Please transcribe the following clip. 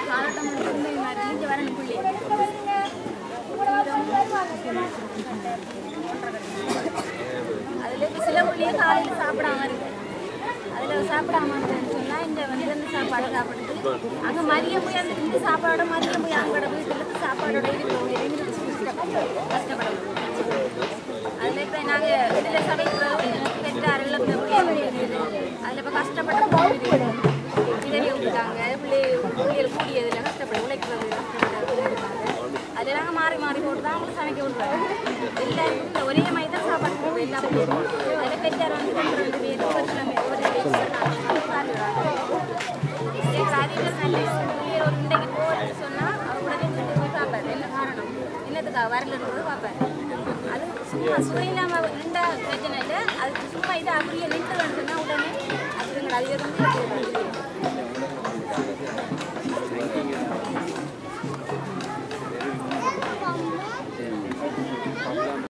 காலட்டம் இங்கே வரணும் பிள்ளை அதில் இப்போ சில பிள்ளையே காலையில் சாப்பிடாம இருக்கு. அதில் சாப்பிடாம இருக்குன்னு சொன்னால் இங்கே வந்து இந்த சாப்பாடு சாப்பிட்டு அங்கே மதியம் போய் அந்த இந்த சாப்பாடோட மதியம் போய் அவங்களோட வீட்டில் சாப்பாடோட கஷ்டப்படும். அதில் இப்போ நாங்கள் இதில் சமைக்கிறோம் பெற்றார் எல்லாம் அதில் இப்போ கஷ்டப்பட்டு போகுது விதவி விட்டுட்டாங்க பிள்ளைகள் கூடியதில் கஷ்டப்பட்டு உழைக்கிறது அதில் நாங்கள் மாறி மாறி போட்டு தான் அவங்களுக்கு சமைக்க விடுறாங்க. எல்லாருக்கும் ஒரே மாதிரி தான் சாப்பாடு போடுவோம் எல்லாம். அதில் பெற்றார் வந்து 2 பேர் ஒவ்வொரு கிழமை ஒவ்வொரு காரியங்கள் நல்ல ஒரு இன்றைக்கு போகிறேன்னு சொன்னால் அவர் உடனே வீட்டுக்கு போய் பார்ப்பார் என்ன காரணம் என்னத்துக்காக வரலன்றது பார்ப்பார். அது சும்மா சுவையில்லாமல் நின்றா பிரச்சனை இல்லை. அதுக்கு சும்மா இதை அப்படியே நின்றுன்னு சொன்னால் உடனே அதுங்களை அதிகம்